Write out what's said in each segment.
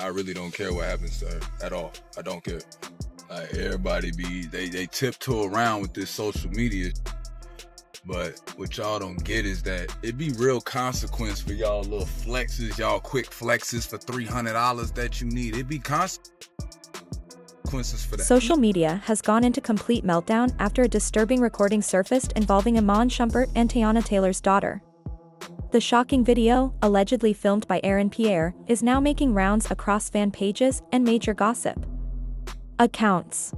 I really don't care what happens to her at all. I don't care. Like, everybody they tiptoe around with this social media. But what y'all don't get is that it be real consequence for y'all little flexes, y'all quick flexes for $300 that you need. It be consequences for that. Social media has gone into complete meltdown after a disturbing recording surfaced involving Iman Shumpert and Teyana Taylor's daughter. The shocking video, allegedly filmed by Pierre, is now making rounds across fan pages and major gossip accounts.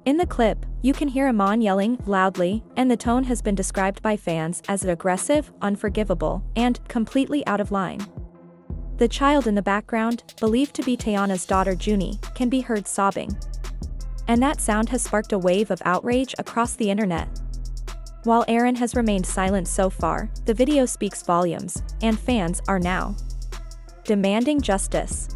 In the clip, you can hear Iman yelling loudly, and the tone has been described by fans as aggressive, unforgivable, and completely out of line. The child in the background, believed to be Teyana's daughter Junie, can be heard sobbing. And that sound has sparked a wave of outrage across the internet. While Aaron has remained silent so far, the video speaks volumes, and fans are now demanding justice.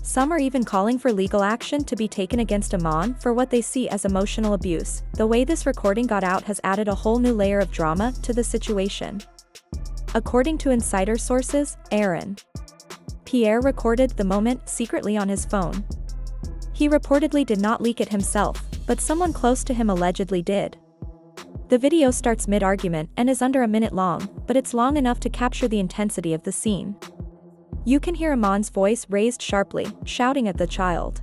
Some are even calling for legal action to be taken against Iman for what they see as emotional abuse. The way this recording got out has added a whole new layer of drama to the situation. According to insider sources, Pierre recorded the moment secretly on his phone. He reportedly did not leak it himself, but someone close to him allegedly did. The video starts mid-argument and is under a minute long, but it's long enough to capture the intensity of the scene. You can hear Iman's voice raised sharply, shouting at the child.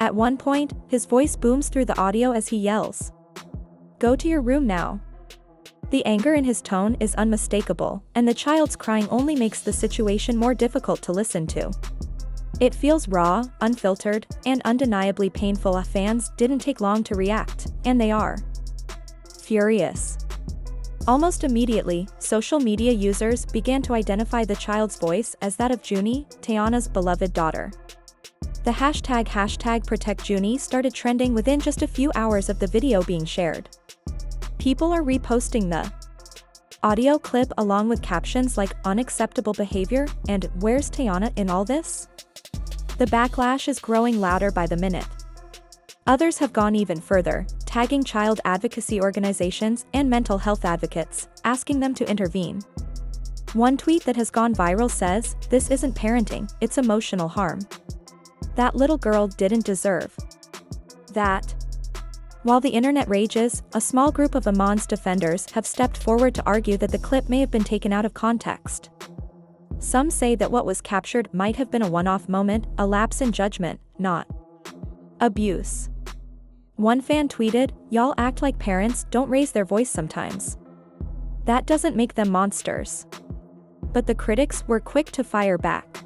At one point, his voice booms through the audio as he yells, "Go to your room now." The anger in his tone is unmistakable, and the child's crying only makes the situation more difficult to listen to. It feels raw, unfiltered, and undeniably painful. Fans didn't take long to react, and they are furious. Almost immediately, social media users began to identify the child's voice as that of Junie, Teyana's beloved daughter. The hashtag #ProtectJunie started trending within just a few hours of the video being shared. People are reposting the audio clip along with captions like "unacceptable behavior" and "where's Teyana in all this?" The backlash is growing louder by the minute. Others have gone even further, tagging child advocacy organizations and mental health advocates, asking them to intervene. One tweet that has gone viral says, "This isn't parenting, it's emotional harm. That little girl didn't deserve that." While the internet rages, a small group of Iman's defenders have stepped forward to argue that the clip may have been taken out of context. Some say that what was captured might have been a one-off moment, a lapse in judgment, not abuse. One fan tweeted, "Y'all act like parents don't raise their voice sometimes. That doesn't make them monsters." But the critics were quick to fire back.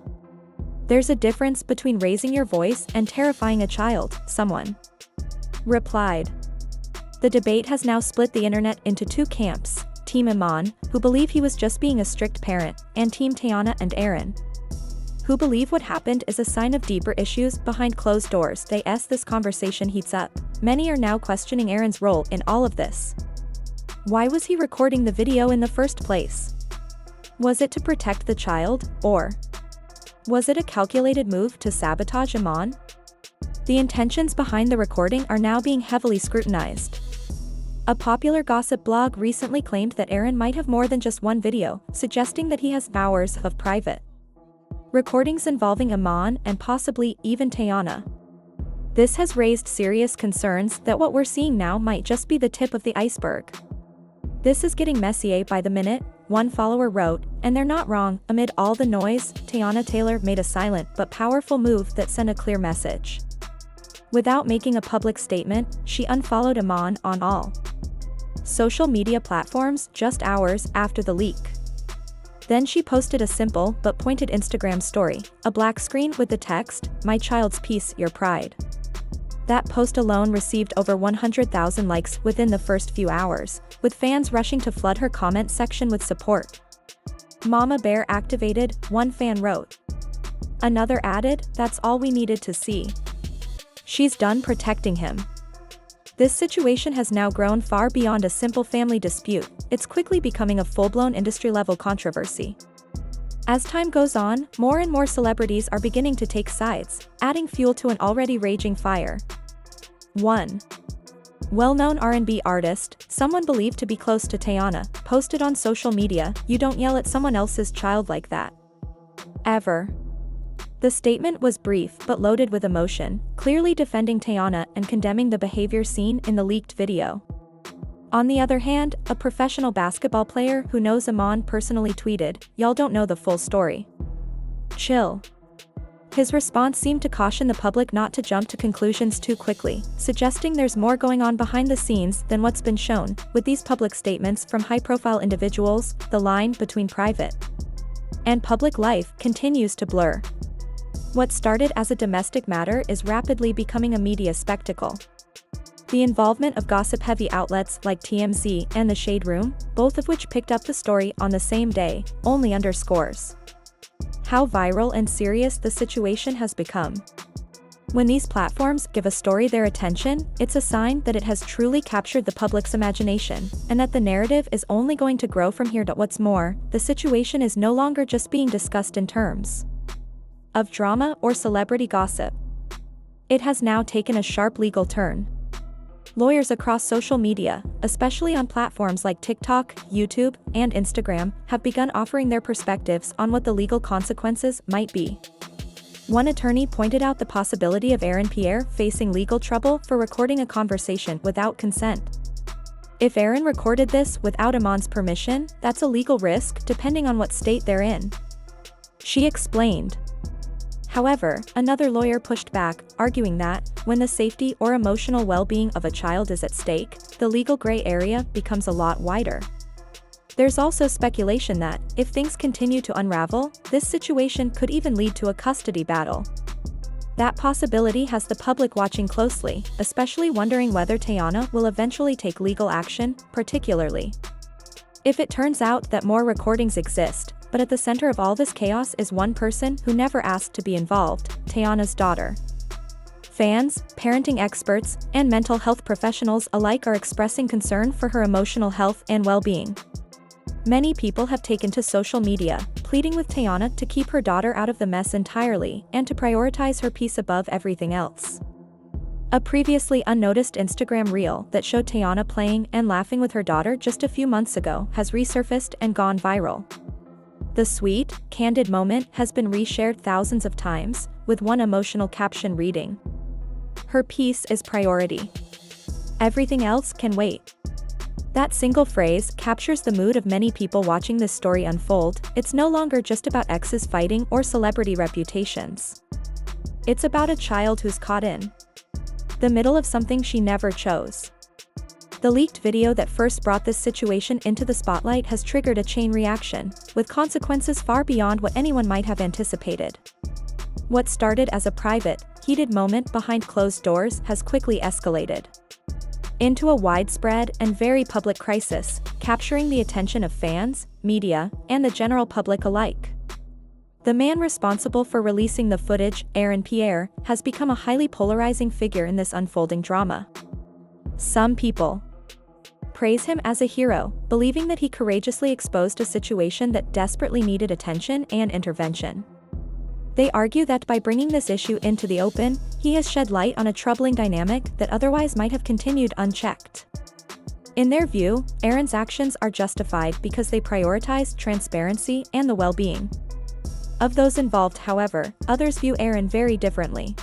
"There's a difference between raising your voice and terrifying a child," someone replied. The debate has now split the internet into two camps: Team Iman, who believe he was just being a strict parent, and Team Teyana and Aaron, who believe what happened is a sign of deeper issues behind closed doors. As this conversation heats up, many are now questioning Aaron's role in all of this. Why was he recording the video in the first place? Was it to protect the child, or was it a calculated move to sabotage Iman? The intentions behind the recording are now being heavily scrutinized. A popular gossip blog recently claimed that Aaron might have more than just one video, suggesting that he has hours of private recordings involving Iman and possibly even Teyana. This has raised serious concerns that what we're seeing now might just be the tip of the iceberg. "This is getting messy by the minute," one follower wrote, and they're not wrong. Amid all the noise, Teyana Taylor made a silent but powerful move that sent a clear message. Without making a public statement, she unfollowed Iman on all social media platforms just hours after the leak. Then she posted a simple but pointed Instagram story, a black screen with the text, "My child's peace, your pride." That post alone received over 100,000 likes within the first few hours, with fans rushing to flood her comment section with support. "Mama Bear activated," one fan wrote. Another added, "That's all we needed to see. She's done protecting him." This situation has now grown far beyond a simple family dispute. It's quickly becoming a full-blown industry-level controversy. As time goes on, more and more celebrities are beginning to take sides, adding fuel to an already raging fire. 1. Well-known R&B artist, someone believed to be close to Teyana, posted on social media, "You don't yell at someone else's child like that. Ever." The statement was brief but loaded with emotion, clearly defending Teyana and condemning the behavior seen in the leaked video. On the other hand, a professional basketball player who knows Iman personally tweeted, "Y'all don't know the full story. Chill." His response seemed to caution the public not to jump to conclusions too quickly, suggesting there's more going on behind the scenes than what's been shown. With these public statements from high-profile individuals, the line between private and public life continues to blur. What started as a domestic matter is rapidly becoming a media spectacle. The involvement of gossip-heavy outlets like TMZ and The Shade Room, both of which picked up the story on the same day, only underscores how viral and serious the situation has become. When these platforms give a story their attention, it's a sign that it has truly captured the public's imagination, and that the narrative is only going to grow from here. What's more, the situation is no longer just being discussed in terms of drama or celebrity gossip. It has now taken a sharp legal turn. Lawyers across social media, especially on platforms like TikTok, YouTube, and Instagram, have begun offering their perspectives on what the legal consequences might be. One attorney pointed out the possibility of Pierre facing legal trouble for recording a conversation without consent. If Aaron recorded this without Iman's permission, that's a legal risk depending on what state they're in, she explained. However, another lawyer pushed back, arguing that, when the safety or emotional well-being of a child is at stake, the legal gray area becomes a lot wider. There's also speculation that, if things continue to unravel, this situation could even lead to a custody battle. That possibility has the public watching closely, especially wondering whether Teyana will eventually take legal action, particularly if it turns out that more recordings exist. But at the center of all this chaos is one person who never asked to be involved, Teyana's daughter. Fans, parenting experts, and mental health professionals alike are expressing concern for her emotional health and well-being. Many people have taken to social media, pleading with Teyana to keep her daughter out of the mess entirely and to prioritize her peace above everything else. A previously unnoticed Instagram reel that showed Teyana playing and laughing with her daughter just a few months ago has resurfaced and gone viral. The sweet, candid moment has been reshared thousands of times, with one emotional caption reading, "Her peace is priority. Everything else can wait." That single phrase captures the mood of many people watching this story unfold. It's no longer just about exes fighting or celebrity reputations. It's about a child who's caught in the middle of something she never chose. The leaked video that first brought this situation into the spotlight has triggered a chain reaction, with consequences far beyond what anyone might have anticipated. What started as a private, heated moment behind closed doors has quickly escalated into a widespread and very public crisis, capturing the attention of fans, media, and the general public alike. The man responsible for releasing the footage, Pierre, has become a highly polarizing figure in this unfolding drama. Some people praise him as a hero, believing that he courageously exposed a situation that desperately needed attention and intervention. They argue that by bringing this issue into the open, he has shed light on a troubling dynamic that otherwise might have continued unchecked. In their view, Aaron's actions are justified because they prioritize transparency and the well-being of those involved. However, others view Aaron very differently.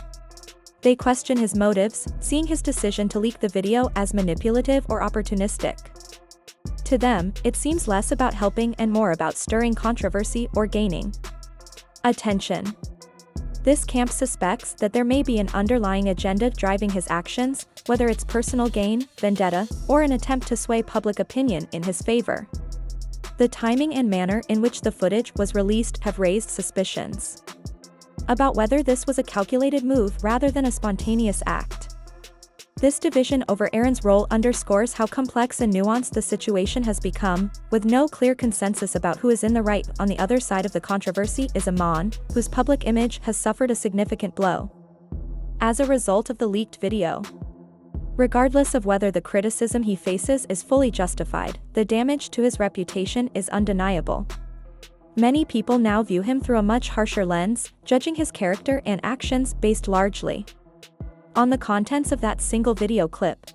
They question his motives, seeing his decision to leak the video as manipulative or opportunistic. To them, it seems less about helping and more about stirring controversy or gaining attention. This camp suspects that there may be an underlying agenda driving his actions, whether it's personal gain, vendetta, or an attempt to sway public opinion in his favor. The timing and manner in which the footage was released have raised suspicions about whether this was a calculated move rather than a spontaneous act. This division over Aaron's role underscores how complex and nuanced the situation has become, with no clear consensus about who is in the right. On the other side of the controversy is Iman, whose public image has suffered a significant blow as a result of the leaked video. Regardless of whether the criticism he faces is fully justified, the damage to his reputation is undeniable. Many people now view him through a much harsher lens, judging his character and actions based largely on the contents of that single video clip.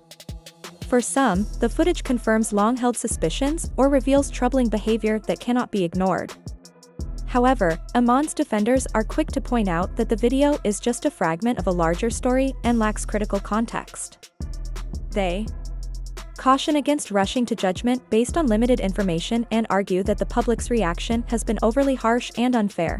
For some, the footage confirms long-held suspicions or reveals troubling behavior that cannot be ignored. However, Iman's defenders are quick to point out that the video is just a fragment of a larger story and lacks critical context. They caution against rushing to judgment based on limited information and argue that the public's reaction has been overly harsh and unfair.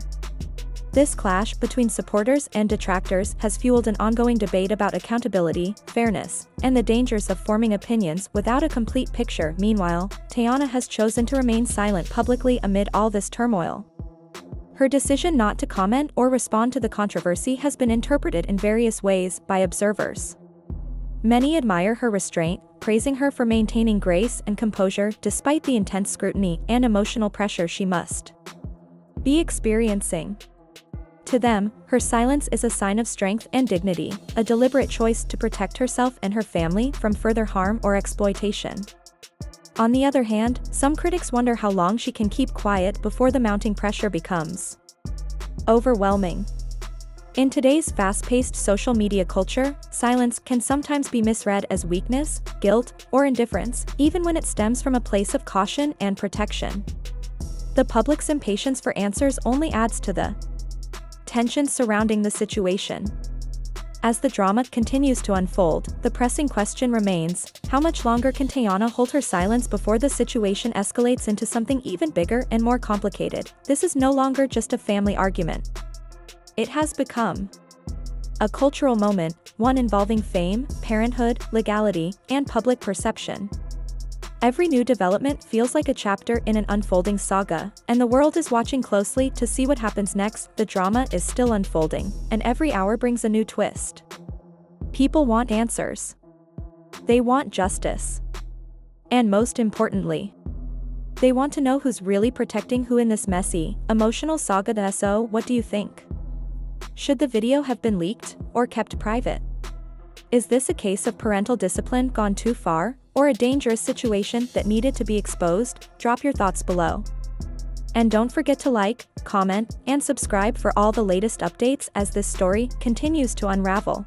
This clash between supporters and detractors has fueled an ongoing debate about accountability, fairness, and the dangers of forming opinions without a complete picture. Meanwhile, Teyana has chosen to remain silent publicly amid all this turmoil. Her decision not to comment or respond to the controversy has been interpreted in various ways by observers. Many admire her restraint, praising her for maintaining grace and composure despite the intense scrutiny and emotional pressure she must be experiencing. To them, her silence is a sign of strength and dignity, a deliberate choice to protect herself and her family from further harm or exploitation. On the other hand, some critics wonder how long she can keep quiet before the mounting pressure becomes overwhelming. In today's fast-paced social media culture, silence can sometimes be misread as weakness, guilt, or indifference, even when it stems from a place of caution and protection. The public's impatience for answers only adds to the tension surrounding the situation. As the drama continues to unfold, the pressing question remains, how much longer can Teyana hold her silence before the situation escalates into something even bigger and more complicated? This is no longer just a family argument. It has become a cultural moment, one involving fame, parenthood, legality, and public perception. Every new development feels like a chapter in an unfolding saga, and the world is watching closely to see what happens next. The drama is still unfolding, and every hour brings a new twist. People want answers. They want justice. And most importantly, they want to know who's really protecting who in this messy, emotional saga. So, what do you think? Should the video have been leaked, or kept private? Is this a case of parental discipline gone too far, or a dangerous situation that needed to be exposed? Drop your thoughts below. And don't forget to like, comment, and subscribe for all the latest updates as this story continues to unravel.